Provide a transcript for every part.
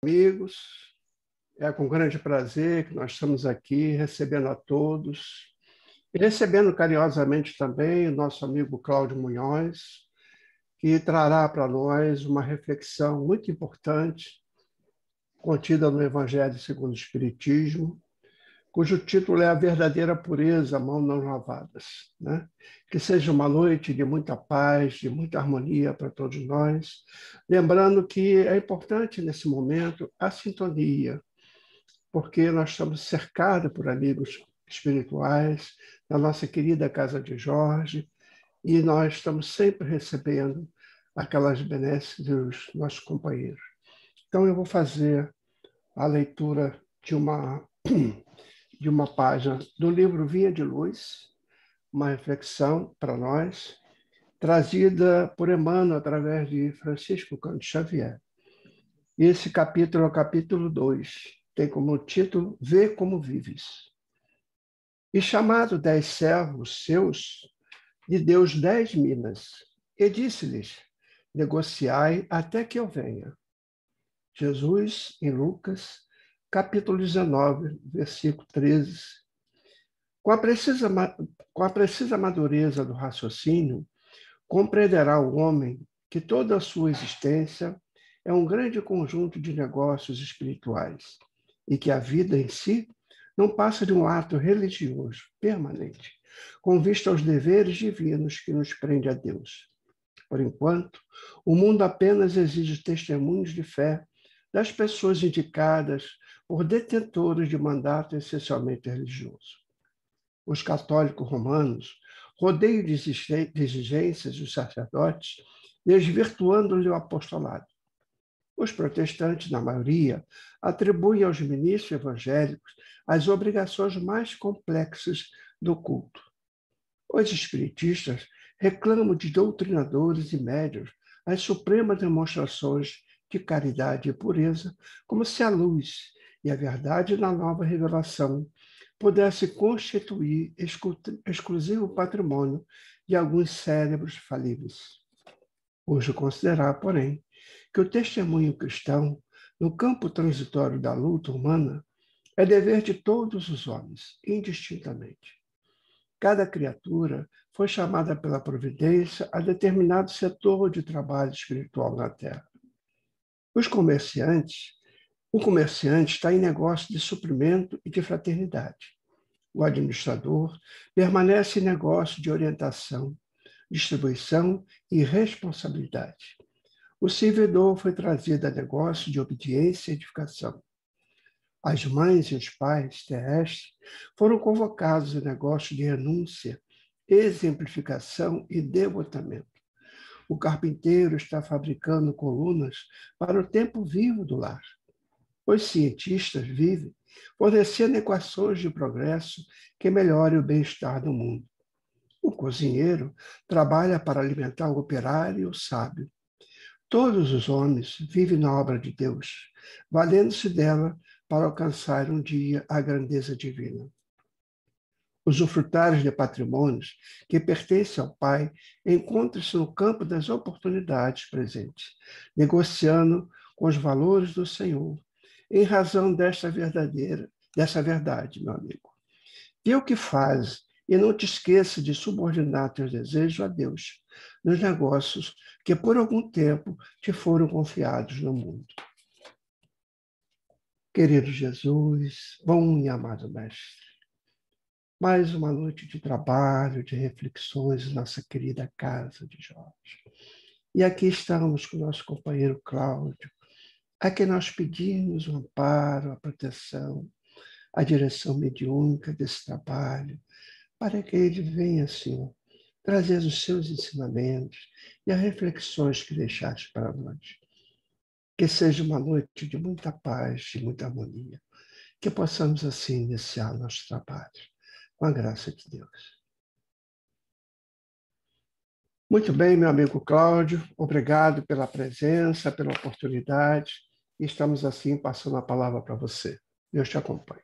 Amigos, é com grande prazer que nós estamos aqui recebendo a todos e recebendo carinhosamente também o nosso amigo Cláudio Munhoz, que trará para nós uma reflexão muito importante contida no Evangelho segundo o Espiritismo, cujo título é A Verdadeira Pureza, Mãos Não Lavadas, né? Que seja uma noite de muita paz, de muita harmonia para todos nós, lembrando que é importante nesse momento a sintonia, porque nós estamos cercados por amigos espirituais da nossa querida Casa de Jorge, e nós estamos sempre recebendo aquelas benesses dos nossos companheiros. Então, eu vou fazer a leitura de uma página do livro Via de Luz, uma reflexão para nós, trazida por Emmanuel através de Francisco Cândido Xavier. Esse capítulo é o capítulo 2, tem como título Vê como vives. E chamado 10 servos seus, lhe deu os 10 minas, e disse-lhes, negociai até que eu venha. Jesus, em Lucas, capítulo 19, versículo 13. Com a precisa madureza do raciocínio, compreenderá o homem que toda a sua existência é um grande conjunto de negócios espirituais e que a vida em si não passa de um ato religioso permanente, com vista aos deveres divinos que nos prende a Deus. Por enquanto, o mundo apenas exige testemunhos de fé das pessoas indicadas por detentores de mandato essencialmente religioso. Os católicos romanos rodeiam de exigências dos sacerdotes, desvirtuando-lhe o apostolado. Os protestantes, na maioria, atribuem aos ministros evangélicos as obrigações mais complexas do culto. Os espiritistas reclamam de doutrinadores e médiuns as supremas demonstrações de caridade e pureza, como se a luz e a verdade na nova revelação pudesse constituir exclusivo patrimônio de alguns cérebros falíveis. Urge considerar, porém, que o testemunho cristão, no campo transitório da luta humana, é dever de todos os homens, indistintamente. Cada criatura foi chamada pela providência a determinado setor de trabalho espiritual na Terra. O comerciante está em negócio de suprimento e de fraternidade. O administrador permanece em negócio de orientação, distribuição e responsabilidade. O servidor foi trazido a negócio de obediência e edificação. As mães e os pais terrestres foram convocados a negócio de renúncia, exemplificação e devotamento. O carpinteiro está fabricando colunas para o tempo vivo do lar. Os cientistas vivem fornecendo equações de progresso que melhorem o bem-estar do mundo. O cozinheiro trabalha para alimentar o operário e o sábio. Todos os homens vivem na obra de Deus, valendo-se dela para alcançar um dia a grandeza divina. Os usufrutários de patrimônios que pertencem ao Pai encontram-se no campo das oportunidades presentes, negociando com os valores do Senhor, em razão dessa verdade, meu amigo. Vê o que faz e não te esqueça de subordinar teus desejos a Deus nos negócios que por algum tempo te foram confiados no mundo. Querido Jesus, bom e amado Mestre, mais uma noite de trabalho, de reflexões em nossa querida Casa de Jorge. E aqui estamos com o nosso companheiro Cláudio, a quem nós pedimos o amparo, a proteção, a direção mediúnica desse trabalho, para que ele venha, Senhor, trazer os seus ensinamentos e as reflexões que deixaste para nós. Que seja uma noite de muita paz, de muita harmonia. Que possamos, assim, iniciar nosso trabalho, com a graça de Deus. Muito bem, meu amigo Cláudio, obrigado pela presença, pela oportunidade. E estamos, assim, passando a palavra para você. Deus te acompanhe.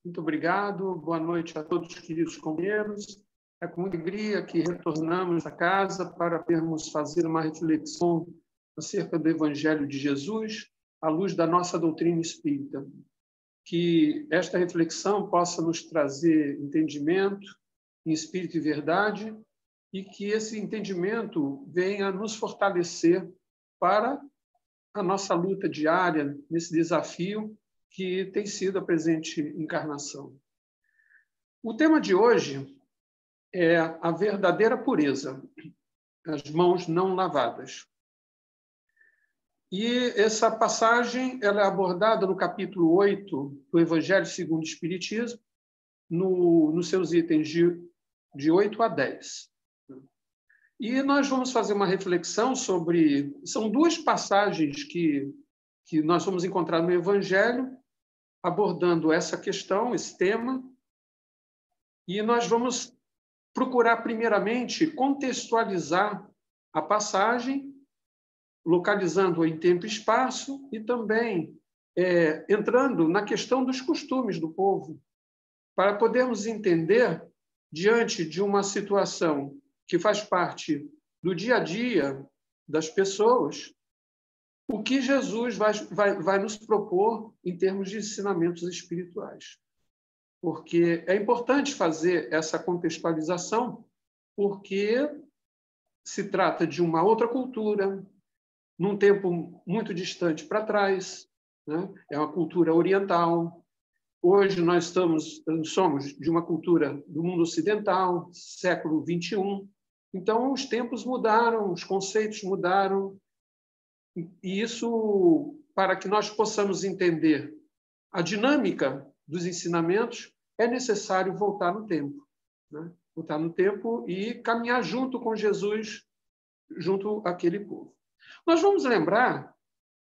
Muito obrigado, boa noite a todos os queridos companheiros. É com muita alegria que retornamos à casa para vermos fazer uma reflexão acerca do Evangelho de Jesus, à luz da nossa doutrina espírita. Que esta reflexão possa nos trazer entendimento em espírito e verdade e que esse entendimento venha nos fortalecer para a nossa luta diária nesse desafio que tem sido a presente encarnação. O tema de hoje é a verdadeira pureza, as mãos não lavadas. E essa passagem ela é abordada no capítulo 8 do Evangelho segundo o Espiritismo, nos seus itens de 8 a 10. E nós vamos fazer uma reflexão sobre... São duas passagens que nós vamos encontrar no Evangelho, abordando essa questão, esse tema, e nós vamos procurar, primeiramente, contextualizar a passagem, localizando-a em tempo e espaço, e também entrando na questão dos costumes do povo, para podermos entender, diante de uma situação que faz parte do dia a dia das pessoas, o que Jesus vai nos propor em termos de ensinamentos espirituais. Porque é importante fazer essa contextualização, porque se trata de uma outra cultura, num tempo muito distante para trás, né? É uma cultura oriental. Hoje nós somos de uma cultura do mundo ocidental, século XXI. Então, os tempos mudaram, os conceitos mudaram, e isso, para que nós possamos entender a dinâmica dos ensinamentos, é necessário voltar no tempo, né? Voltar no tempo e caminhar junto com Jesus, junto àquele povo. Nós vamos lembrar,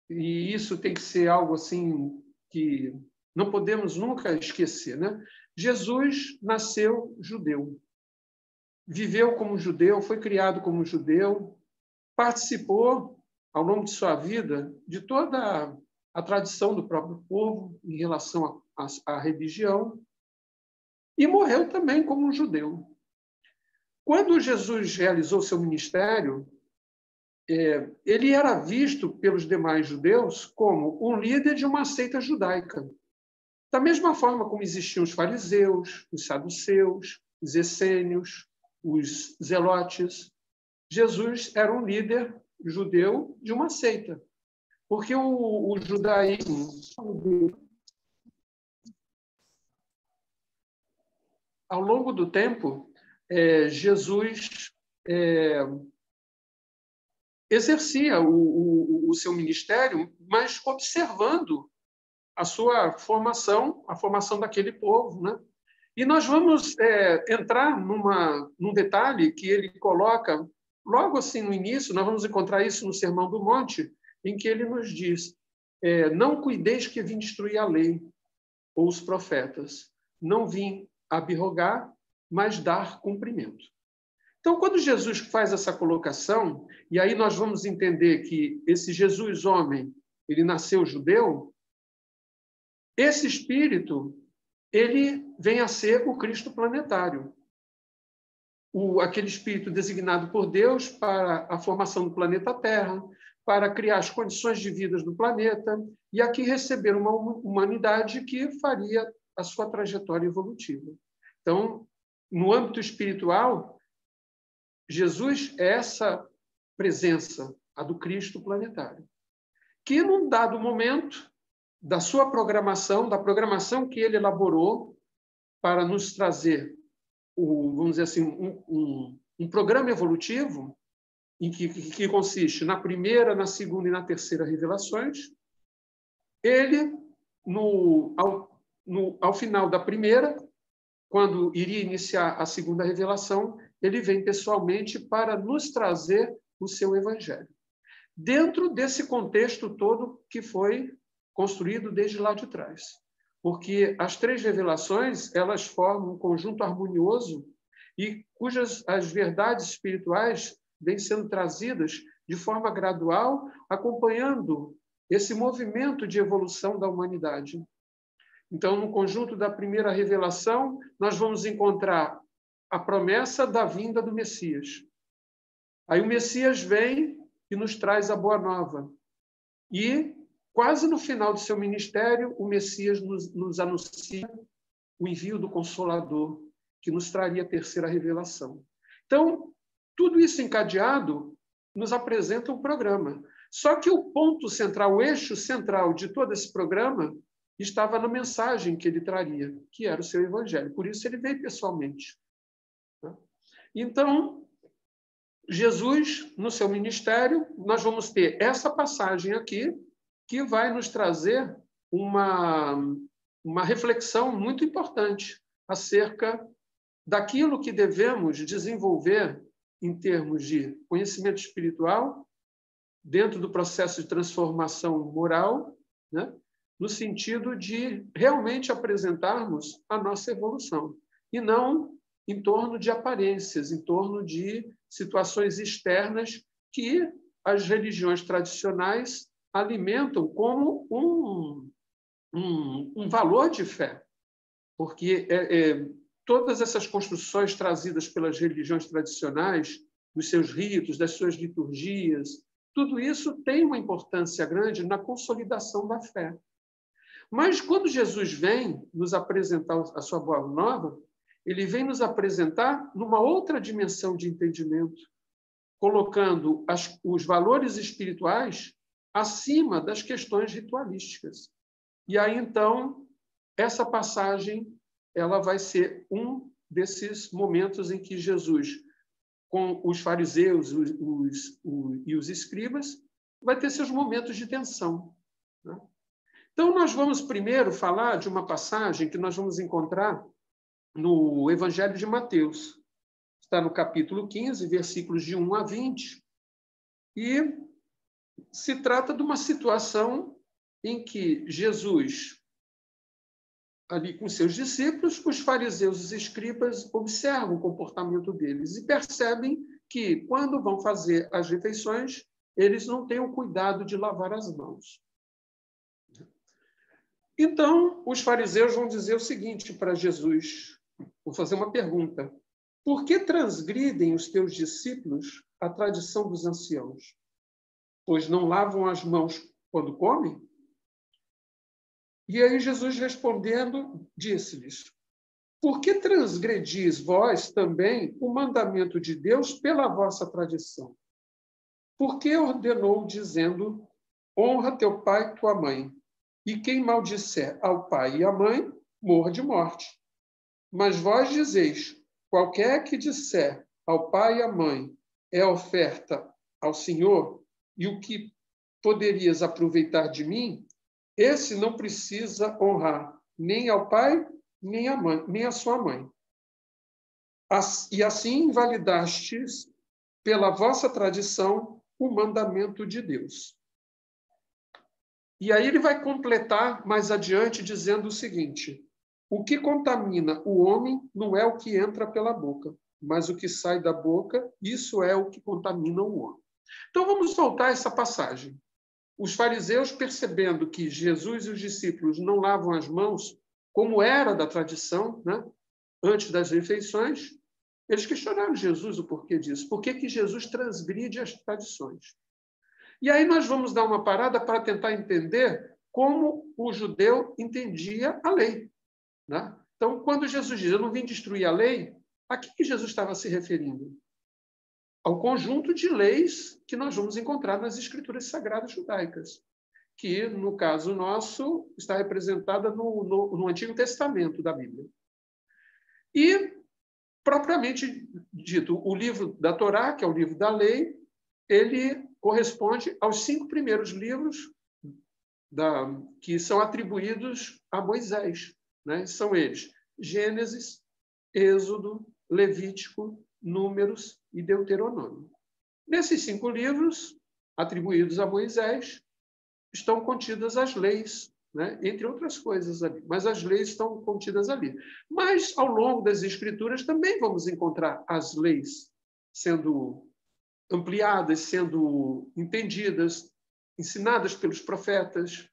e isso tem que ser algo assim que não podemos nunca esquecer, né? Jesus nasceu judeu, viveu como judeu, foi criado como judeu, participou, ao longo de sua vida, de toda a tradição do próprio povo em relação à religião, e morreu também como um judeu. Quando Jesus realizou seu ministério, ele era visto pelos demais judeus como um líder de uma seita judaica. Da mesma forma como existiam os fariseus, os saduceus, os essênios, os zelotes, Jesus era um líder judeu de uma seita. Porque o judaísmo... Ao longo do tempo, Jesus exercia o seu ministério, mas observando a sua formação, a formação daquele povo, né? E nós vamos entrar num detalhe que ele coloca logo assim no início. Nós vamos encontrar isso no Sermão do Monte, em que ele nos diz: não cuideis que vim destruir a lei ou os profetas, não vim abrogar, mas dar cumprimento. Então, quando Jesus faz essa colocação, e aí nós vamos entender que esse Jesus homem, ele nasceu judeu, esse espírito, ele vem a ser o Cristo planetário. Aquele espírito designado por Deus para a formação do planeta Terra, para criar as condições de vida do planeta, e aqui receber uma humanidade que faria a sua trajetória evolutiva. Então, no âmbito espiritual, Jesus é essa presença, a do Cristo planetário, que, num dado momento da sua programação, da programação que ele elaborou para nos trazer, vamos dizer assim, um programa evolutivo em que consiste na primeira, na segunda e na terceira revelações, ele, ao final da primeira, quando iria iniciar a segunda revelação, ele vem pessoalmente para nos trazer o seu evangelho. Dentro desse contexto todo que foi construído desde lá de trás. Porque as três revelações, elas formam um conjunto harmonioso e cujas as verdades espirituais vêm sendo trazidas de forma gradual, acompanhando esse movimento de evolução da humanidade. Então, no conjunto da primeira revelação, nós vamos encontrar a promessa da vinda do Messias. Aí o Messias vem e nos traz a boa nova. E quase no final do seu ministério, o Messias nos anuncia o envio do Consolador, que nos traria a terceira revelação. Então, tudo isso encadeado nos apresenta um programa. Só que o ponto central, o eixo central de todo esse programa estava na mensagem que ele traria, que era o seu evangelho. Por isso ele veio pessoalmente. Então, Jesus, no seu ministério, nós vamos ter essa passagem aqui, que vai nos trazer uma reflexão muito importante acerca daquilo que devemos desenvolver em termos de conhecimento espiritual, dentro do processo de transformação moral, né? No sentido de realmente apresentarmos a nossa evolução, e não em torno de aparências, em torno de situações externas que as religiões tradicionais alimentam como um valor de fé. Porque todas essas construções trazidas pelas religiões tradicionais, dos seus ritos, das suas liturgias, tudo isso tem uma importância grande na consolidação da fé. Mas quando Jesus vem nos apresentar a sua boa nova, ele vem nos apresentar numa outra dimensão de entendimento, colocando os valores espirituais acima das questões ritualísticas. E aí, então, essa passagem ela vai ser um desses momentos em que Jesus, com os fariseus e os escribas, vai ter seus momentos de tensão, né? Então, nós vamos primeiro falar de uma passagem que nós vamos encontrar no Evangelho de Mateus. Está no capítulo 15, versículos de 1 a 20, e se trata de uma situação em que Jesus, ali com seus discípulos, os fariseus e os escribas observam o comportamento deles e percebem que, quando vão fazer as refeições, eles não têm o cuidado de lavar as mãos. Então, os fariseus vão dizer o seguinte para Jesus, vou fazer uma pergunta: por que transgridem os teus discípulos a tradição dos anciãos? Pois não lavam as mãos quando comem? E aí Jesus, respondendo, disse-lhes: por que transgredis vós também o mandamento de Deus pela vossa tradição? Porque ordenou, dizendo: honra teu pai e tua mãe, e quem maldisser ao pai e à mãe, morra de morte. Mas vós dizeis: qualquer que disser ao pai e à mãe, é oferta ao Senhor, e o que poderias aproveitar de mim, esse não precisa honrar nem ao pai, nem à mãe, nem à sua mãe. E assim invalidastes, pela vossa tradição, o mandamento de Deus. E aí ele vai completar mais adiante dizendo o seguinte: o que contamina o homem não é o que entra pela boca, mas o que sai da boca, isso é o que contamina o homem. Então vamos voltar essa passagem. Os fariseus, percebendo que Jesus e os discípulos não lavam as mãos, como era da tradição, né, antes das refeições, eles questionaram Jesus o porquê disso. Por que Jesus transgride as tradições? E aí nós vamos dar uma parada para tentar entender como o judeu entendia a lei, né? Então, quando Jesus diz: eu não vim destruir a lei, a que Jesus estava se referindo? Ao conjunto de leis que nós vamos encontrar nas escrituras sagradas judaicas, que, no caso nosso, está representada no Antigo Testamento da Bíblia. E, propriamente dito, o livro da Torá, que é o livro da lei, ele corresponde aos 5 primeiros livros que são atribuídos a Moisés, né? São eles: Gênesis, Êxodo, Levítico, Números e Deuteronômio. Nesses 5 livros, atribuídos a Moisés, estão contidas as leis, né? Entre outras coisas ali, mas as leis estão contidas ali. Mas, ao longo das Escrituras, também vamos encontrar as leis sendo ampliadas, sendo entendidas, ensinadas pelos profetas,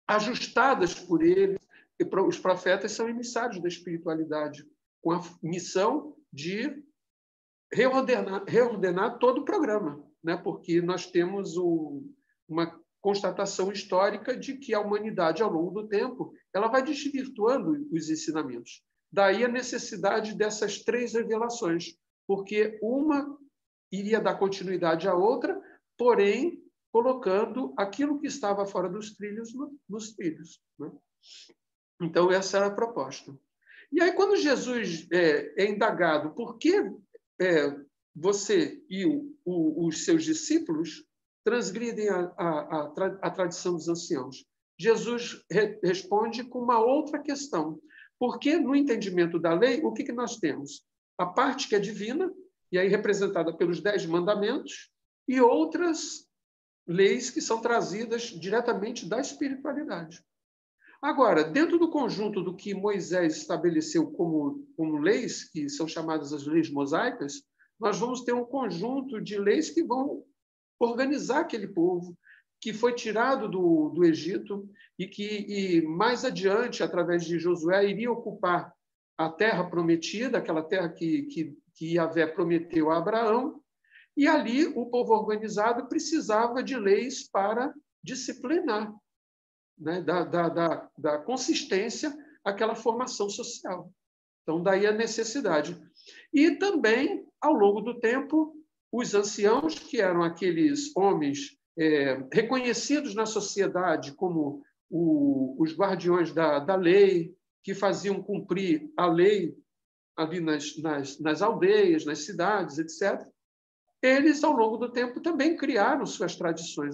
ajustadas por eles. E os profetas são emissários da espiritualidade, com a missão de reordenar todo o programa, né? Porque nós temos uma constatação histórica de que a humanidade, ao longo do tempo, ela vai desvirtuando os ensinamentos. Daí a necessidade dessas 3 revelações, porque uma iria dar continuidade à outra, porém colocando aquilo que estava fora dos trilhos nos trilhos, né? Então, essa era a proposta. E aí, quando Jesus é indagado por que você e os seus discípulos transgridem a tradição dos anciãos, Jesus responde com uma outra questão. Porque, no entendimento da lei, o que nós temos? A parte que é divina, e aí representada pelos 10 mandamentos, e outras leis que são trazidas diretamente da espiritualidade. Agora, dentro do conjunto do que Moisés estabeleceu como leis, que são chamadas as leis mosaicas, nós vamos ter um conjunto de leis que vão organizar aquele povo que foi tirado do Egito e que mais adiante, através de Josué, iria ocupar a terra prometida, aquela terra que Yahvé prometeu a Abraão, e ali o povo organizado precisava de leis para disciplinar, né, da consistência àquela formação social. Então, daí a necessidade. E também, ao longo do tempo, os anciãos, que eram aqueles homens reconhecidos na sociedade como os guardiões da lei, que faziam cumprir a lei ali nas aldeias, nas cidades, etc., eles, ao longo do tempo, também criaram suas tradições,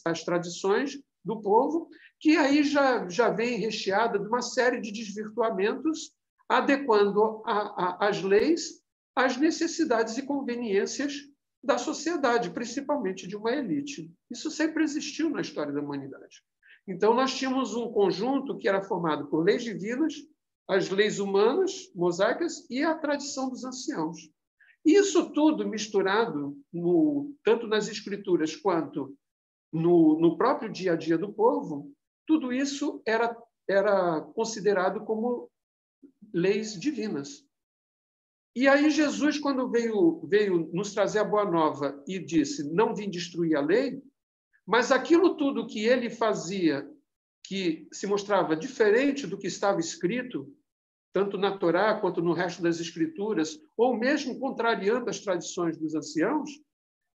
as tradições do povo, que aí já vem recheada de uma série de desvirtuamentos, adequando as leis às necessidades e conveniências da sociedade, principalmente de uma elite. Isso sempre existiu na história da humanidade. Então, nós tínhamos um conjunto que era formado por leis divinas, as leis humanas, mosaicas, e a tradição dos anciãos. Isso tudo misturado, tanto nas escrituras quanto no próprio dia a dia do povo, tudo isso era considerado como leis divinas. E aí Jesus, quando veio nos trazer a boa nova e disse, não vim destruir a lei, mas aquilo tudo que ele fazia, que se mostrava diferente do que estava escrito, tanto na Torá quanto no resto das Escrituras, ou mesmo contrariando as tradições dos anciãos,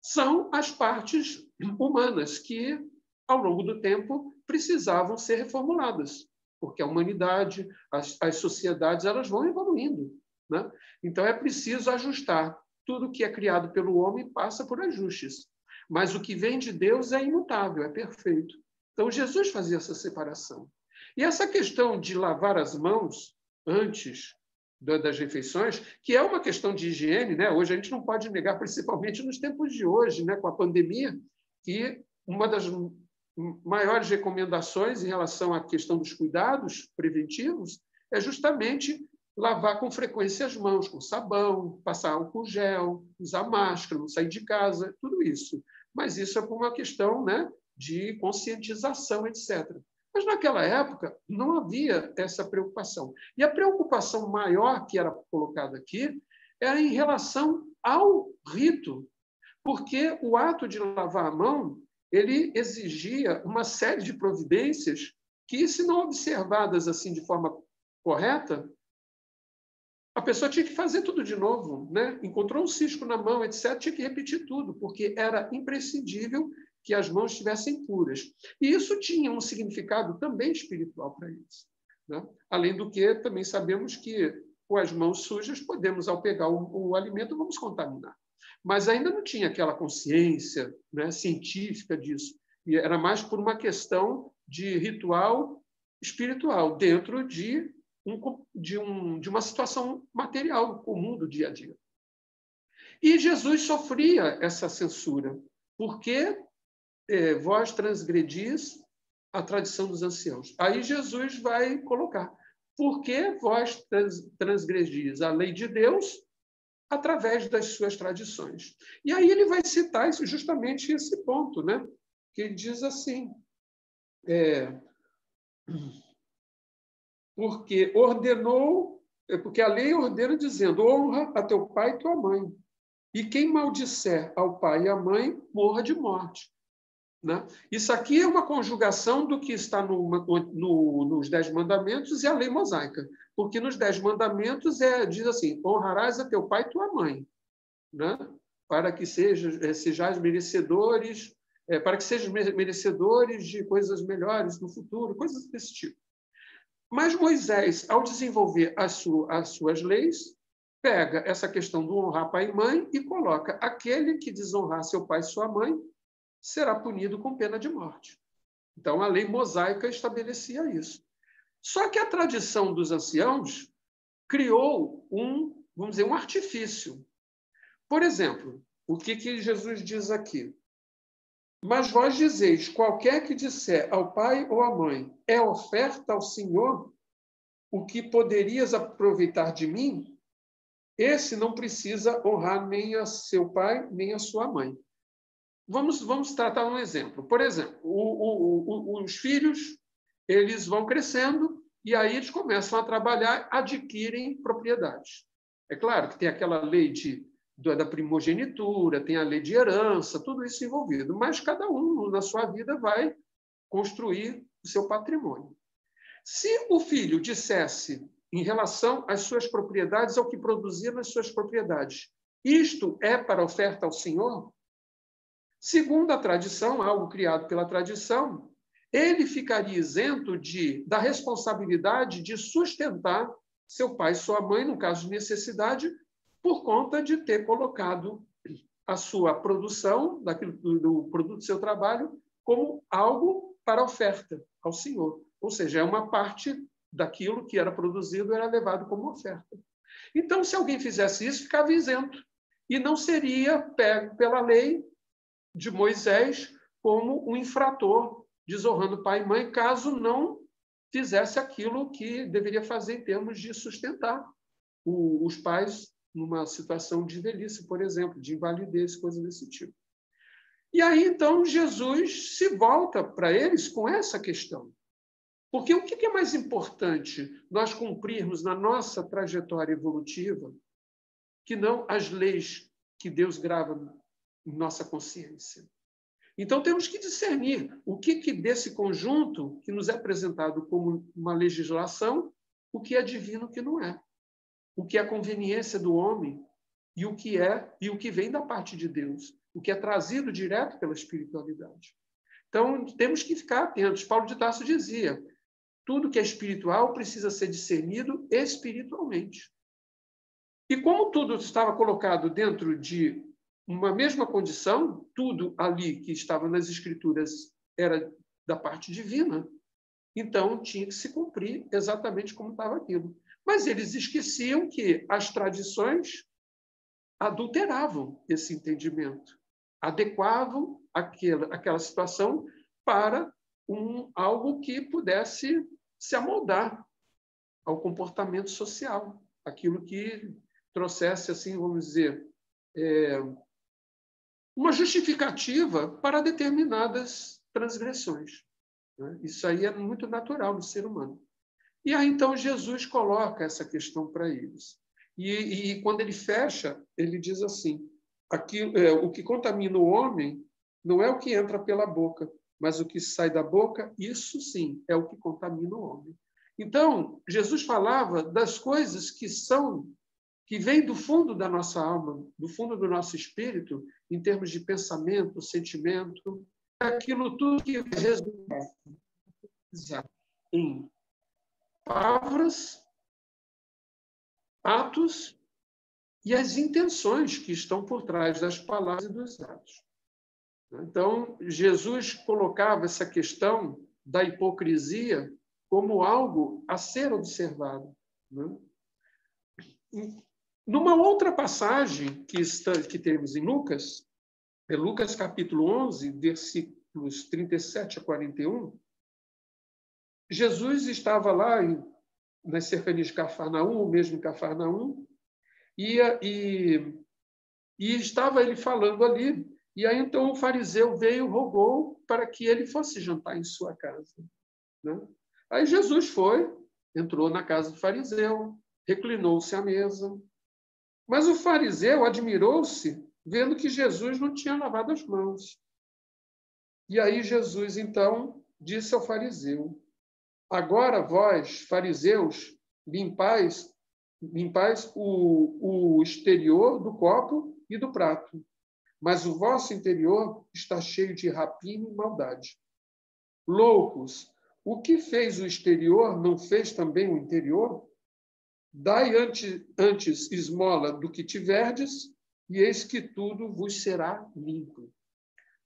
são as partes humanas que, ao longo do tempo, precisavam ser reformuladas, porque a humanidade, as sociedades, elas vão evoluindo, né? Então, é preciso ajustar. Tudo que é criado pelo homem passa por ajustes, mas o que vem de Deus é imutável, é perfeito. Então, Jesus fazia essa separação. E essa questão de lavar as mãos antes das refeições, que é uma questão de higiene, né? Hoje a gente não pode negar, principalmente nos tempos de hoje, né? Com a pandemia, que uma das maiores recomendações em relação à questão dos cuidados preventivos é justamente lavar com frequência as mãos, com sabão, passar álcool gel, usar máscara, não sair de casa, tudo isso. Mas isso é por uma questão, né, de conscientização, etc. Mas, naquela época, não havia essa preocupação. E a preocupação maior que era colocada aqui era em relação ao rito, porque o ato de lavar a mão ele exigia uma série de providências que, se não observadas assim de forma correta, a pessoa tinha que fazer tudo de novo, né? Encontrou um cisco na mão, etc., tinha que repetir tudo, porque era imprescindível que as mãos estivessem puras. E isso tinha um significado também espiritual para eles, né? Além do que, também sabemos que com as mãos sujas podemos, ao pegar o alimento, vamos contaminar. Mas ainda não tinha aquela consciência, né, científica disso. E era mais por uma questão de ritual espiritual, dentro de uma situação material comum do dia a dia. E Jesus sofria essa censura, porque vós transgredis a tradição dos anciãos. Aí Jesus vai colocar, por que vós transgredis a lei de Deus através das suas tradições? E aí ele vai citar justamente esse ponto, né? Que ele diz assim, porque a lei ordena dizendo, honra a teu pai e tua mãe, e quem maldisser ao pai e à mãe, morra de morte. né? Isso aqui é uma conjugação do que está nos 10 mandamentos e a lei mosaica. Porque nos 10 mandamentos diz assim, honrarás a teu pai e tua mãe, né? Para que sejais merecedores, para que sejam merecedores de coisas melhores no futuro, coisas desse tipo. Mas Moisés, ao desenvolver as suas leis, pega essa questão do honrar pai e mãe e coloca aquele que desonrar seu pai e sua mãe será punido com pena de morte. Então, a lei mosaica estabelecia isso. Só que a tradição dos anciãos criou vamos dizer, um artifício. Por exemplo, o que Jesus diz aqui? Mas vós dizeis, qualquer que disser ao pai ou à mãe, é oferta ao Senhor, o que poderias aproveitar de mim, esse não precisa honrar nem a seu pai, nem a sua mãe. Vamos tratar um exemplo. Por exemplo, os filhos, eles vão crescendo e aí eles começam a trabalhar, adquirem propriedades. É claro que tem aquela lei da primogenitura, tem a lei de herança, tudo isso envolvido, mas cada um, na sua vida, vai construir o seu patrimônio. Se o filho dissesse, em relação às suas propriedades, ao que produzia nas suas propriedades, isto é para oferta ao Senhor, segundo a tradição, algo criado pela tradição, ele ficaria isento da responsabilidade de sustentar seu pai e sua mãe, no caso de necessidade, por conta de ter colocado a sua produção, do produto do seu trabalho, como algo para oferta ao Senhor. Ou seja, uma parte daquilo que era produzido era levado como oferta. Então, se alguém fizesse isso, ficava isento. E não seria pego pela lei de Moisés como um infrator, desonrando pai e mãe, caso não fizesse aquilo que deveria fazer em termos de sustentar os pais numa situação de velhice, por exemplo, de invalidez, coisa desse tipo. E aí, então, Jesus se volta para eles com essa questão. Porque o que é mais importante nós cumprirmos na nossa trajetória evolutiva que não as leis que Deus grava em nossa consciência? Então, temos que discernir o que desse conjunto que nos é apresentado como uma legislação, o que é divino e o que não é. O que é a conveniência do homem e o que vem da parte de Deus, o que é trazido direto pela espiritualidade. Então, temos que ficar atentos. Paulo de Tarso dizia, tudo que é espiritual precisa ser discernido espiritualmente. E como tudo estava colocado dentro de uma mesma condição, tudo ali que estava nas Escrituras era da parte divina, então tinha que se cumprir exatamente como estava aquilo. Mas eles esqueciam que as tradições adulteravam esse entendimento, adequavam aquela situação para algo que pudesse se amoldar ao comportamento social, aquilo que trouxesse, assim, vamos dizer, uma justificativa para determinadas transgressões. Isso aí é muito natural no ser humano. E aí, então, Jesus coloca essa questão para eles. E quando ele fecha, ele diz assim, o que contamina o homem não é o que entra pela boca, mas o que sai da boca, isso sim, é o que contamina o homem. Então, Jesus falava das coisas que vêm do fundo da nossa alma, do fundo do nosso espírito, em termos de pensamento, sentimento, aquilo tudo que resulta em palavras, atos e as intenções que estão por trás das palavras e dos atos. Então, Jesus colocava essa questão da hipocrisia como algo a ser observado. Numa outra passagem que temos em Lucas, Lucas capítulo 11, versículos 37 a 41, Jesus estava lá nas cercanias de Cafarnaum, mesmo em Cafarnaum, e estava ele falando ali, e aí então o fariseu veio e rogou para que ele fosse jantar em sua casa. Aí Jesus entrou na casa do fariseu, reclinou-se à mesa, mas o fariseu admirou-se vendo que Jesus não tinha lavado as mãos. E aí Jesus, então, disse ao fariseu: agora vós, fariseus, limpais o exterior do copo e do prato, mas o vosso interior está cheio de rapina e maldade. Loucos, o que fez o exterior não fez também o interior? Dai antes esmola do que tiverdes, e eis que tudo vos será limpo.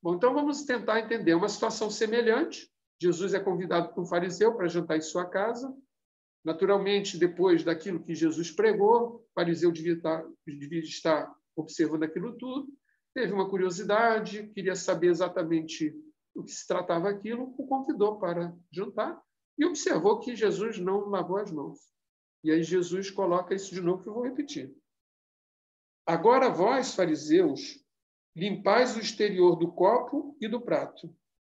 Bom, então vamos tentar entender uma situação semelhante. Jesus é convidado por um fariseu para jantar em sua casa. Naturalmente, depois daquilo que Jesus pregou, o fariseu devia estar observando aquilo tudo, teve uma curiosidade, queria saber exatamente do que se tratava aquilo, o convidou para jantar e observou que Jesus não lavou as mãos. E aí Jesus coloca isso de novo, que eu vou repetir. Agora vós, fariseus, limpais o exterior do copo e do prato,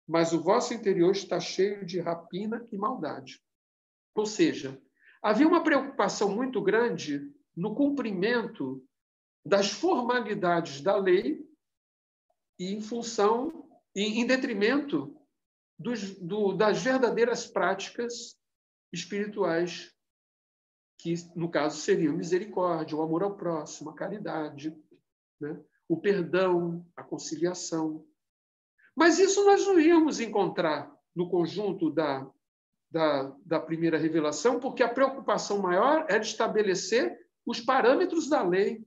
mas o vosso interior está cheio de rapina e maldade. Ou seja, havia uma preocupação muito grande no cumprimento das formalidades da lei e em detrimento das verdadeiras práticas espirituais, que, no caso, seriam misericórdia, o amor ao próximo, a caridade, né? O perdão, a conciliação. Mas isso nós não íamos encontrar no conjunto da primeira revelação, porque a preocupação maior era estabelecer os parâmetros da lei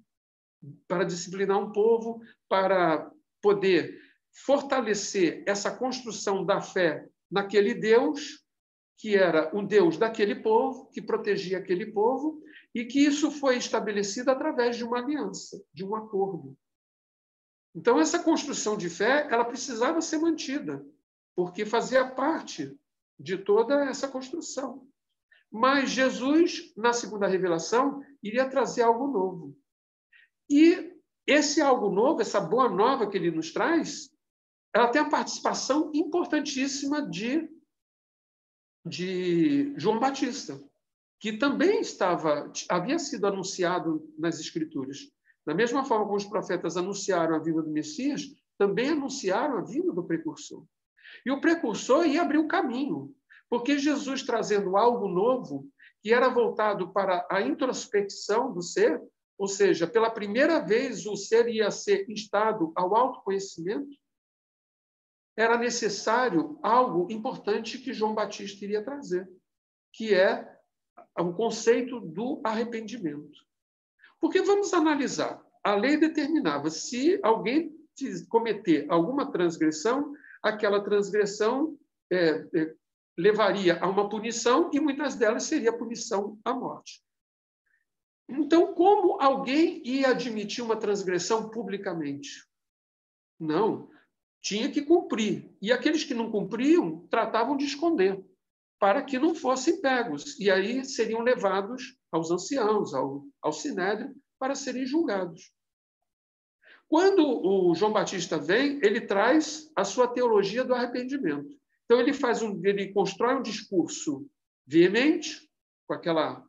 para disciplinar um povo, para poder fortalecer essa construção da fé naquele Deus, que era o Deus daquele povo, que protegia aquele povo, e que isso foi estabelecido através de uma aliança, de um acordo. Então, essa construção de fé, ela precisava ser mantida, porque fazia parte de toda essa construção. Mas Jesus, na segunda revelação, iria trazer algo novo. E esse algo novo, essa boa nova que ele nos traz, ela tem a participação importantíssima de João Batista, que também havia sido anunciado nas Escrituras. Da mesma forma como os profetas anunciaram a vinda do Messias, também anunciaram a vinda do precursor. E o precursor ia abrir o caminho, porque Jesus, trazendo algo novo, que era voltado para a introspecção do ser, ou seja, pela primeira vez o ser ia ser instado ao autoconhecimento, era necessário algo importante que João Batista iria trazer, que é o conceito do arrependimento. Porque vamos analisar, a lei determinava, se alguém cometer alguma transgressão, aquela transgressão levaria a uma punição, e muitas delas seria a punição à morte. Então, como alguém ia admitir uma transgressão publicamente? Não, tinha que cumprir. E aqueles que não cumpriam, tratavam de esconder, para que não fossem pegos. E aí seriam levados aos anciãos, ao sinédrio, para serem julgados. Quando o João Batista vem, ele traz a sua teologia do arrependimento. Então, ele constrói um discurso veemente, com aquela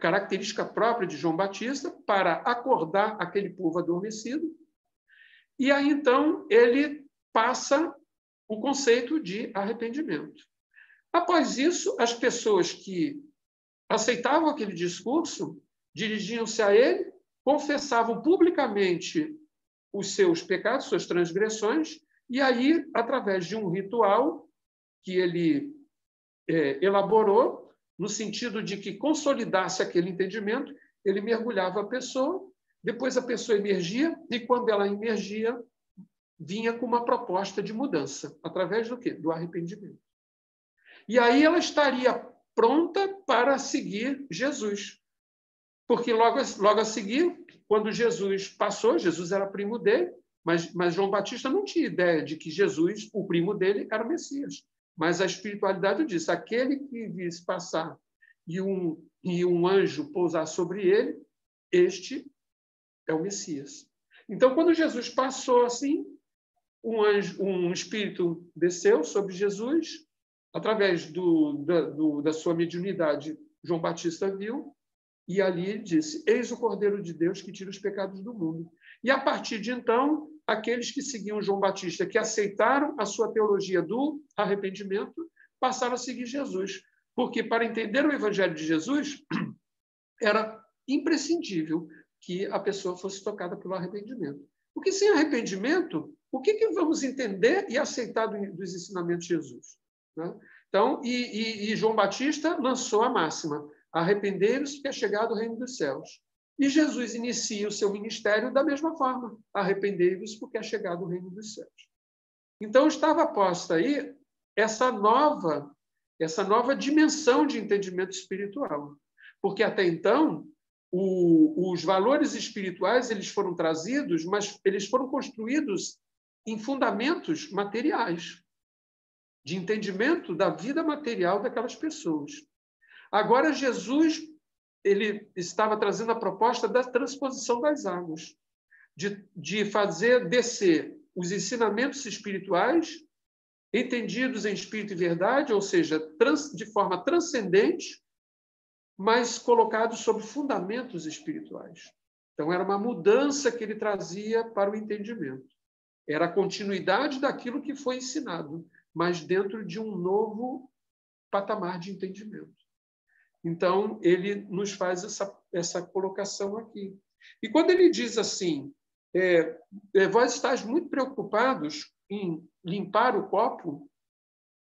característica própria de João Batista, para acordar aquele povo adormecido. E aí, então, ele passa o conceito de arrependimento. Após isso, as pessoas que aceitavam aquele discurso dirigiam-se a ele, confessavam publicamente os seus pecados, suas transgressões, e aí, através de um ritual que ele elaborou, no sentido de que consolidasse aquele entendimento, ele mergulhava a pessoa, depois a pessoa emergia, e quando ela emergia, vinha com uma proposta de mudança, através do quê? Do arrependimento. E aí ela estaria pronta para seguir Jesus. Porque logo a seguir, quando Jesus passou, Jesus era primo dele, mas João Batista não tinha ideia de que Jesus, o primo dele, era o Messias. Mas a espiritualidade diz, aquele que visse passar e um anjo pousar sobre ele, este é o Messias. Então, quando Jesus passou assim, um espírito desceu sobre Jesus, através da sua mediunidade, João Batista viu, e ali disse, eis o Cordeiro de Deus que tira os pecados do mundo. E, a partir de então, aqueles que seguiam João Batista, que aceitaram a sua teologia do arrependimento, passaram a seguir Jesus. Porque, para entender o Evangelho de Jesus, era imprescindível que a pessoa fosse tocada pelo arrependimento. Porque sem arrependimento, o que vamos entender e aceitar dos ensinamentos de Jesus? Né? Então, João Batista lançou a máxima: arrependei-vos, porque é chegado o reino dos céus. E Jesus inicia o seu ministério da mesma forma: arrependei-vos, porque é chegado o reino dos céus. Então, estava posta aí essa nova dimensão de entendimento espiritual. Porque, até então, os valores espirituais eles foram trazidos, mas eles foram construídos em fundamentos materiais, de entendimento da vida material daquelas pessoas. Agora, Jesus ele estava trazendo a proposta da transposição das águas, de fazer descer os ensinamentos espirituais, entendidos em espírito e verdade, ou seja, de forma transcendente, mas colocados sobre fundamentos espirituais. Então, era uma mudança que ele trazia para o entendimento. Era a continuidade daquilo que foi ensinado, mas dentro de um novo patamar de entendimento. Então, ele nos faz essa colocação aqui. E quando ele diz assim, vós estáis muito preocupados em limpar o copo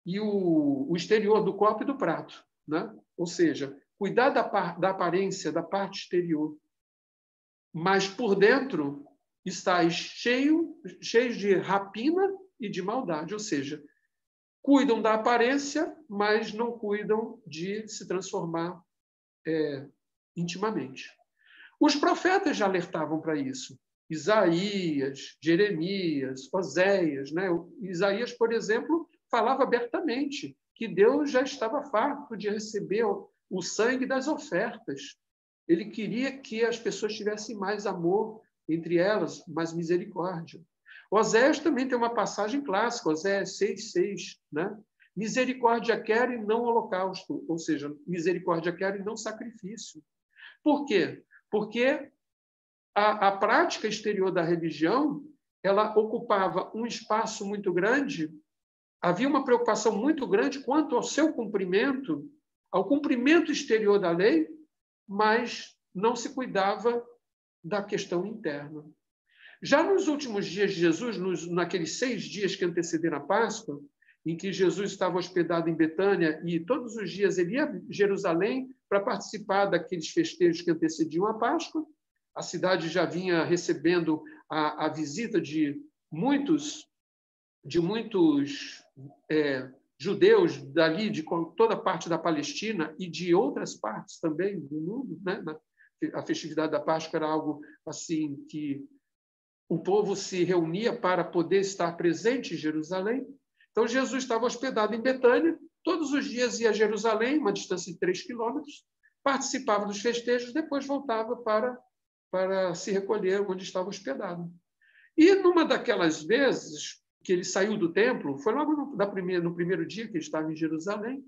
e o exterior do copo e do prato, né? Ou seja, cuidar da aparência, da parte exterior. Mas, por dentro, estáis cheios de rapina e de maldade. Ou seja, cuidam da aparência, mas não cuidam de se transformar intimamente. Os profetas já alertavam para isso. Isaías, Jeremias, Oséias. Né? Isaías, por exemplo, falava abertamente que Deus já estava farto de receber o sangue das ofertas. Ele queria que as pessoas tivessem mais amor entre elas, mais misericórdia. Oséias também tem uma passagem clássica, Oséias 6:6, né? Misericórdia quero e não holocausto, ou seja, misericórdia quero e não sacrifício. Por quê? Porque a prática exterior da religião ela ocupava um espaço muito grande, havia uma preocupação muito grande quanto ao seu cumprimento, ao cumprimento exterior da lei, mas não se cuidava da questão interna. Já nos últimos dias de Jesus, naqueles 6 dias que antecederam a Páscoa, em que Jesus estava hospedado em Betânia e todos os dias ele ia a Jerusalém para participar daqueles festejos que antecediam a Páscoa, a cidade já vinha recebendo a visita de muitos judeus dali, de toda a parte da Palestina e de outras partes também do mundo. Né? A festividade da Páscoa era algo assim que o povo se reunia para poder estar presente em Jerusalém. Então, Jesus estava hospedado em Betânia, todos os dias ia a Jerusalém, uma distância de 3 quilômetros, participava dos festejos, depois voltava para se recolher onde estava hospedado. E numa daquelas vezes que ele saiu do templo, foi logo no primeiro dia que ele estava em Jerusalém,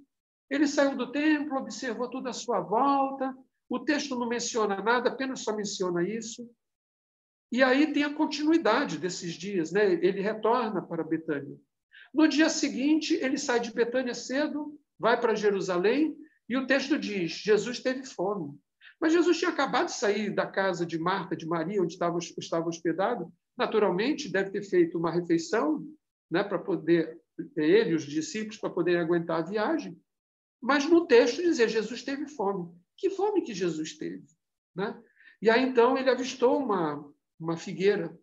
ele saiu do templo, observou tudo à sua volta, o texto não menciona nada, apenas só menciona isso. E aí tem a continuidade desses dias, né? Ele retorna para Betânia. No dia seguinte, ele sai de Betânia cedo, vai para Jerusalém, e o texto diz: Jesus teve fome. Mas Jesus tinha acabado de sair da casa de Marta, de Maria, onde estava hospedado. Naturalmente, deve ter feito uma refeição, né, para poder, ele e os discípulos, para poderem aguentar a viagem. Mas no texto dizia: Jesus teve fome. Que fome que Jesus teve? Né? E aí, então, ele avistou uma figueira,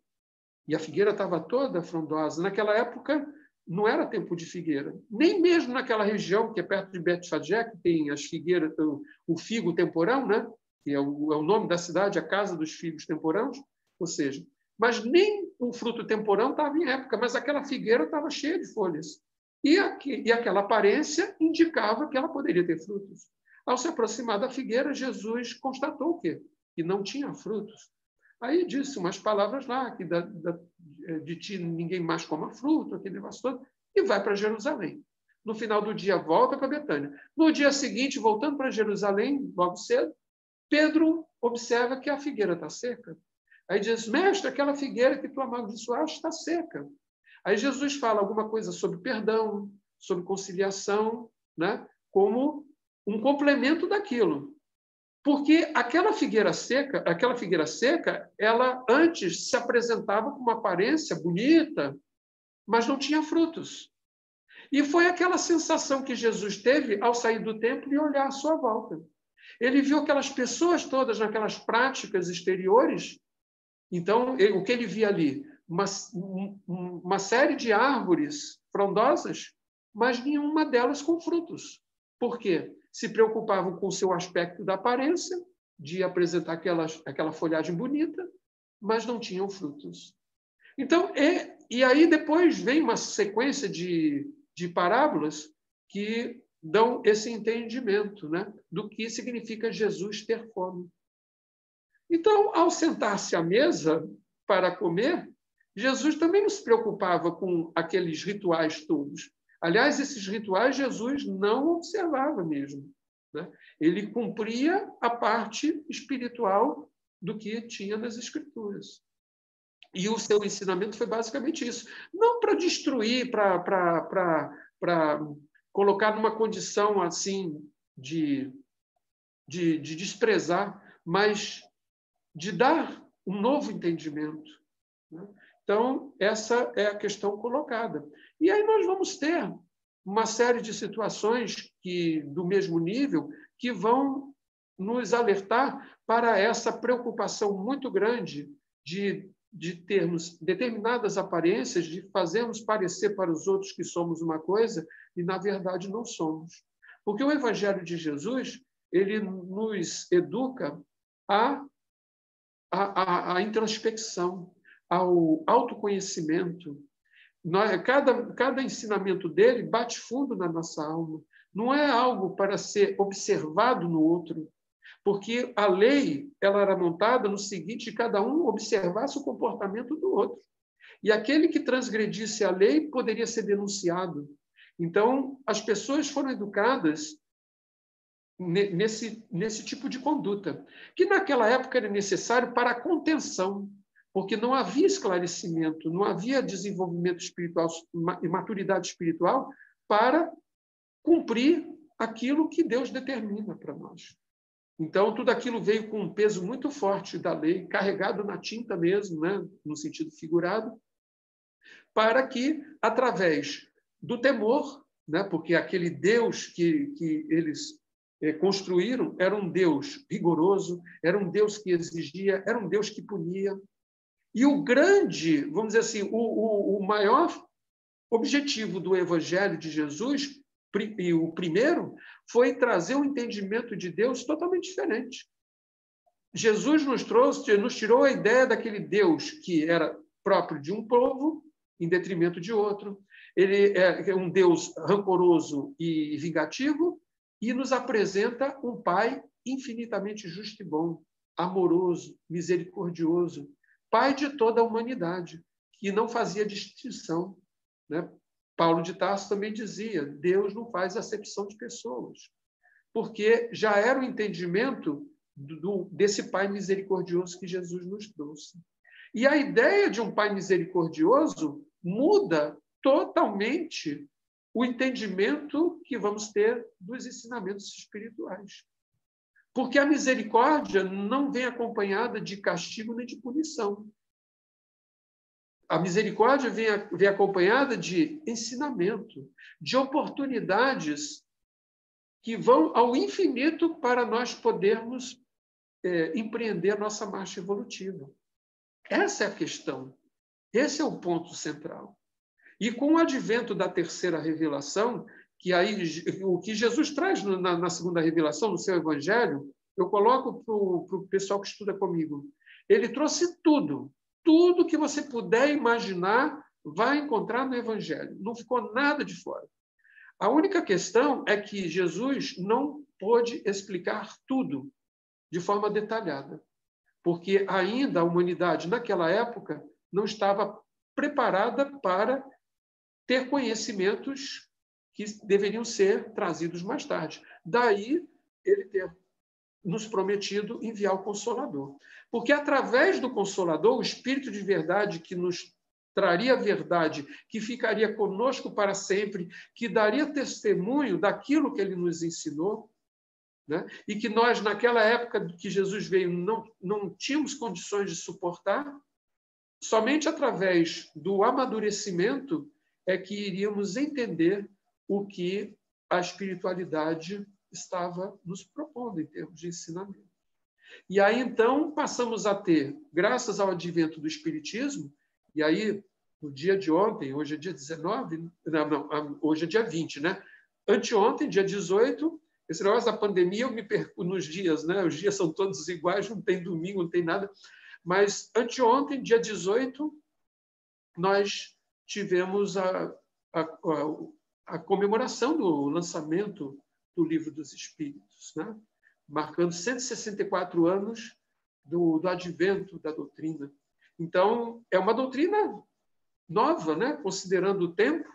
e a figueira estava toda frondosa. Naquela época, não era tempo de figueira. Nem mesmo naquela região, que é perto de Betfagé, que tem as figueiras, o figo temporão, né? Que é o nome da cidade, a casa dos figos temporãos, ou seja, mas nem o fruto temporão estava em época, mas aquela figueira estava cheia de folhas. E aquela aparência indicava que ela poderia ter frutos. Ao se aproximar da figueira, Jesus constatou o quê? Que não tinha frutos. Aí disse umas palavras lá, que de ti ninguém mais coma fruto, aquele negócio todo, e vai para Jerusalém. No final do dia, volta para Betânia. No dia seguinte, voltando para Jerusalém, logo cedo, Pedro observa que a figueira está seca. Aí diz, mestre, aquela figueira que tu amaldiçoaste está seca. Aí Jesus fala alguma coisa sobre perdão, sobre conciliação, né? Como um complemento daquilo. Porque aquela figueira seca, ela antes se apresentava com uma aparência bonita, mas não tinha frutos. E foi aquela sensação que Jesus teve ao sair do templo e olhar à sua volta. Ele viu aquelas pessoas todas naquelas práticas exteriores. Então, o que ele via ali? Uma série de árvores frondosas, mas nenhuma delas com frutos. Por quê? Se preocupavam com o seu aspecto da aparência, de apresentar aquela folhagem bonita, mas não tinham frutos. Então, e aí depois vem uma sequência de parábolas que dão esse entendimento, né, do que significa Jesus ter fome. Então, ao sentar-se à mesa para comer, Jesus também não se preocupava com aqueles rituais todos. Aliás, esses rituais Jesus não observava mesmo, né? Ele cumpria a parte espiritual do que tinha nas Escrituras. E o seu ensinamento foi basicamente isso. Não para destruir, para colocar numa condição assim de desprezar, mas de dar um novo entendimento, né? Então, essa é a questão colocada. E aí nós vamos ter uma série de situações do mesmo nível que vão nos alertar para essa preocupação muito grande de termos determinadas aparências, de fazermos parecer para os outros que somos uma coisa e, na verdade, não somos. Porque o Evangelho de Jesus, ele nos educa a introspecção, ao autoconhecimento. Cada ensinamento dele bate fundo na nossa alma. Não é algo para ser observado no outro, porque a lei ela era montada no seguinte: cada um observasse o comportamento do outro. E aquele que transgredisse a lei poderia ser denunciado. Então, as pessoas foram educadas nesse tipo de conduta, que naquela época era necessário para a contenção, porque não havia esclarecimento, não havia desenvolvimento espiritual e maturidade espiritual para cumprir aquilo que Deus determina para nós. Então, tudo aquilo veio com um peso muito forte da lei, carregado na tinta mesmo, né, no sentido figurado, para que, através do temor, né, porque aquele Deus que eles construíram era um Deus rigoroso, era um Deus que exigia, era um Deus que punia. E o grande, vamos dizer assim, o maior objetivo do Evangelho de Jesus, e o primeiro, foi trazer um entendimento de Deus totalmente diferente. Jesus nos tirou a ideia daquele Deus que era próprio de um povo em detrimento de outro. Ele é um Deus rancoroso e vingativo, e nos apresenta um Pai infinitamente justo e bom, amoroso, misericordioso, Pai de toda a humanidade, que não fazia distinção, né? Paulo de Tarso também dizia: Deus não faz acepção de pessoas, porque já era o entendimento desse Pai misericordioso que Jesus nos trouxe. E a ideia de um Pai misericordioso muda totalmente o entendimento que vamos ter dos ensinamentos espirituais. Porque a misericórdia não vem acompanhada de castigo nem de punição. A misericórdia vem acompanhada de ensinamento, de oportunidades que vão ao infinito para nós podermos empreender a nossa marcha evolutiva. Essa é a questão. Esse é o ponto central. E com o advento da terceira revelação, que aí o que Jesus traz na segunda revelação, no seu evangelho, eu coloco para o pessoal que estuda comigo. Ele trouxe tudo que você puder imaginar, vai encontrar no evangelho. Não ficou nada de fora. A única questão é que Jesus não pôde explicar tudo de forma detalhada, porque ainda a humanidade, naquela época, não estava preparada para ter conhecimentos que deveriam ser trazidos mais tarde. Daí ele ter nos prometido enviar o Consolador. Porque através do Consolador, o Espírito de verdade que nos traria a verdade, que ficaria conosco para sempre, que daria testemunho daquilo que ele nos ensinou, né? E que nós, naquela época que Jesus veio, não tínhamos condições de suportar, somente através do amadurecimento é que iríamos entender o que a espiritualidade estava nos propondo em termos de ensinamento. E aí, então, passamos a ter, graças ao advento do Espiritismo, e aí, no dia de ontem, hoje é dia 19, hoje é dia 20, né? Anteontem, dia 18, esse negócio da pandemia, eu me perco nos dias, né? Os dias são todos iguais, não tem domingo, não tem nada. Mas anteontem, dia 18, nós tivemos a comemoração do lançamento do Livro dos Espíritos, né? Marcando 164 anos do advento da doutrina. Então, é uma doutrina nova, né? Considerando o tempo,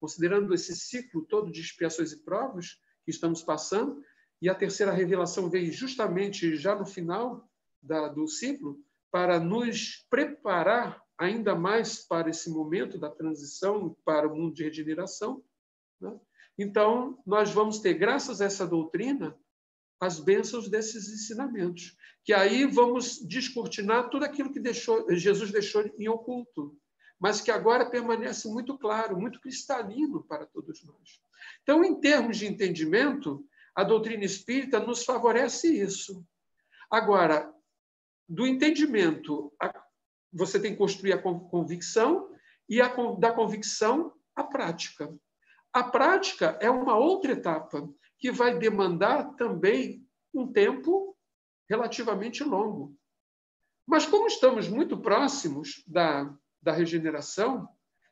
considerando esse ciclo todo de expiações e provas que estamos passando, e a terceira revelação veio justamente já no final do ciclo, para nos preparar ainda mais para esse momento da transição para o mundo de regeneração, né? Então, nós vamos ter, graças a essa doutrina, as bênçãos desses ensinamentos, que aí vamos descortinar tudo aquilo que Jesus deixou em oculto, mas que agora permanece muito claro, muito cristalino para todos nós. Então, em termos de entendimento, a doutrina espírita nos favorece isso. Agora, do entendimento, você tem que construir a convicção, e da convicção, a prática. A prática é uma outra etapa, que vai demandar também um tempo relativamente longo. Mas como estamos muito próximos da regeneração,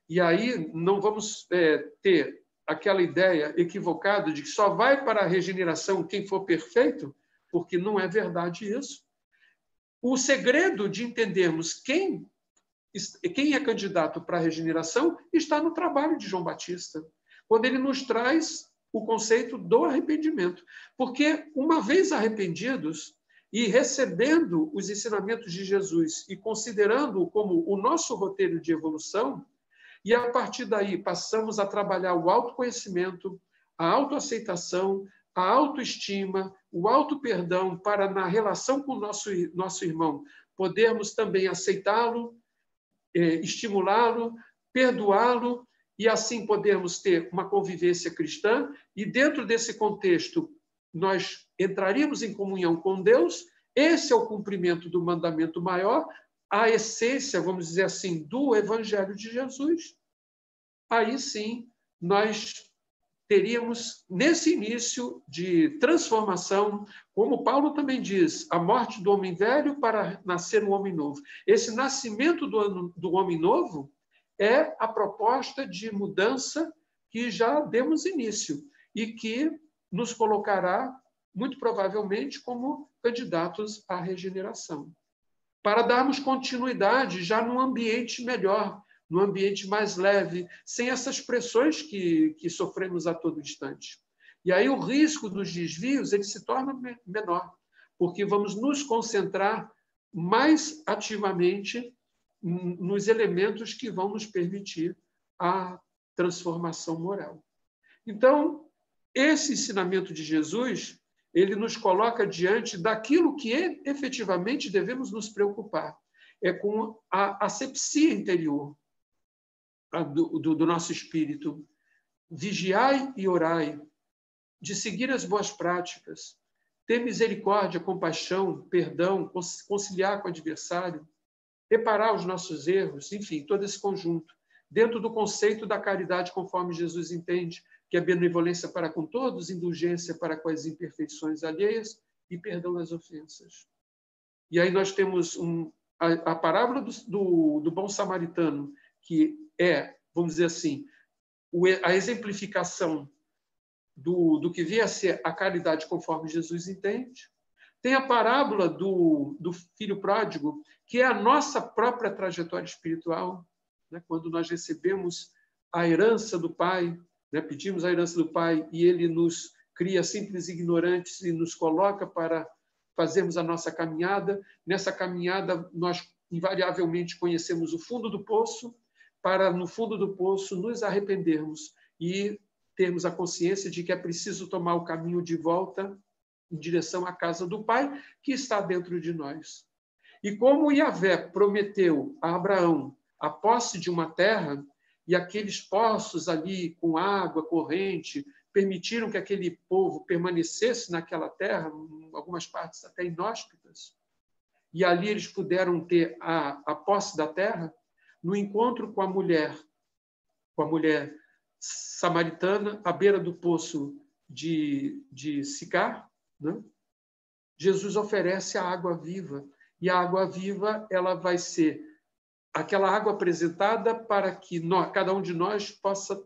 e aí não vamos ter aquela ideia equivocada de que só vai para a regeneração quem for perfeito, porque não é verdade isso. O segredo de entendermos quem é candidato para a regeneração está no trabalho de João Batista, quando ele nos traz o conceito do arrependimento. Porque, uma vez arrependidos e recebendo os ensinamentos de Jesus e considerando-o como o nosso roteiro de evolução, e a partir daí passamos a trabalhar o autoconhecimento, a autoaceitação, a autoestima, o autoperdão, para, na relação com o nosso irmão, podermos também aceitá-lo, estimulá-lo, perdoá-lo, e assim podermos ter uma convivência cristã, e dentro desse contexto nós entraríamos em comunhão com Deus. Esse é o cumprimento do mandamento maior, a essência, vamos dizer assim, do Evangelho de Jesus. Aí sim, nós teríamos, nesse início de transformação, como Paulo também diz, a morte do homem velho para nascer um homem novo. Esse nascimento do homem novo é a proposta de mudança que já demos início e que nos colocará, muito provavelmente, como candidatos à regeneração. Para darmos continuidade já num ambiente melhor, num ambiente mais leve, sem essas pressões que sofremos a todo instante. E aí o risco dos desvios ele se torna menor, porque vamos nos concentrar mais ativamente nos elementos que vão nos permitir a transformação moral. Então, esse ensinamento de Jesus, ele nos coloca diante daquilo que efetivamente devemos nos preocupar. É com a asepsia interior do nosso espírito. Vigiai e orai, de seguir as boas práticas, ter misericórdia, compaixão, perdão, conciliar com o adversário, reparar os nossos erros, enfim, todo esse conjunto, dentro do conceito da caridade conforme Jesus entende, que é benevolência para com todos, indulgência para com as imperfeições alheias e perdão das ofensas. E aí nós temos a parábola do bom samaritano, que é, vamos dizer assim, a exemplificação do que via a ser a caridade conforme Jesus entende. Tem a parábola do filho pródigo, que é a nossa própria trajetória espiritual, né? Quando nós recebemos a herança do Pai, né? Pedimos a herança do Pai e ele nos cria simples ignorantes e nos coloca para fazermos a nossa caminhada. Nessa caminhada, nós invariavelmente conhecemos o fundo do poço, para, no fundo do poço, nos arrependermos e termos a consciência de que é preciso tomar o caminho de volta em direção à casa do Pai, que está dentro de nós. E como Yahvé prometeu a Abraão a posse de uma terra, e aqueles poços ali com água corrente permitiram que aquele povo permanecesse naquela terra, em algumas partes até inóspitas, e ali eles puderam ter a posse da terra, no encontro com a mulher samaritana, à beira do poço de Sicar, né? Jesus oferece a água viva, e a água viva ela vai ser aquela água apresentada para que cada um de nós possa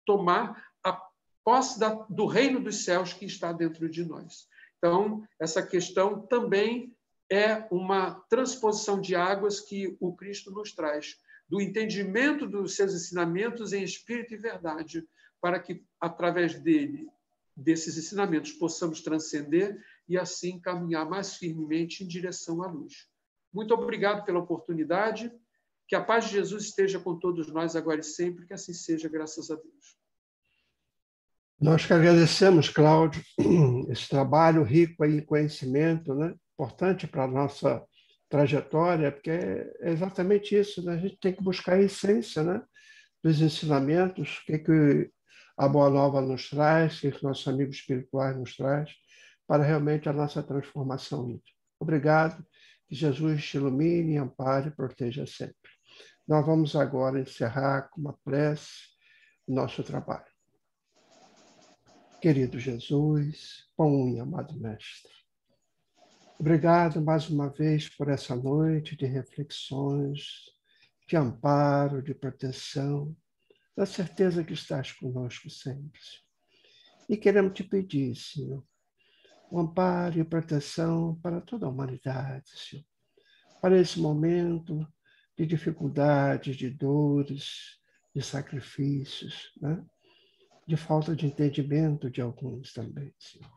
tomar a posse do reino dos céus que está dentro de nós. Então, essa questão também é uma transposição de águas que o Cristo nos traz, do entendimento dos seus ensinamentos em espírito e verdade, para que, através desses ensinamentos, possamos transcender e, assim, caminhar mais firmemente em direção à luz. Muito obrigado pela oportunidade. Que a paz de Jesus esteja com todos nós agora e sempre, que assim seja, graças a Deus. Nós que agradecemos, Cláudio, esse trabalho rico em conhecimento, né? Importante para a nossa trajetória, porque é exatamente isso, né? A gente tem que buscar a essência, né? Dos ensinamentos, o que a Boa Nova nos traz, o que os nossos amigos espirituais nos traz, para realmente a nossa transformação íntima. Obrigado, que Jesus te ilumine, ampare e proteja sempre. Nós vamos agora encerrar com uma prece o nosso trabalho. Querido Jesus, bom e amado Mestre, obrigado mais uma vez por essa noite de reflexões, de amparo, de proteção, da certeza que estás conosco sempre. E queremos te pedir, Senhor, o amparo e proteção para toda a humanidade, Senhor, para esse momento de dificuldades, de dores, de sacrifícios, né? De falta de entendimento de alguns também, Senhor.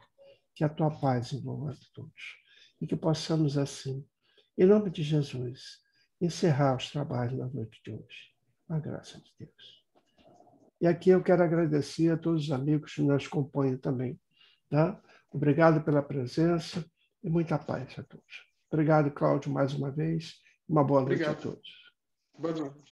Que a tua paz envolva todos e que possamos, assim, em nome de Jesus, encerrar os trabalhos da noite de hoje. A graça de Deus. E aqui eu quero agradecer a todos os amigos que nos acompanham também. Tá? Obrigado pela presença e muita paz a todos. Obrigado, Cláudio, mais uma vez. Uma boa noite a todos. Boa noite.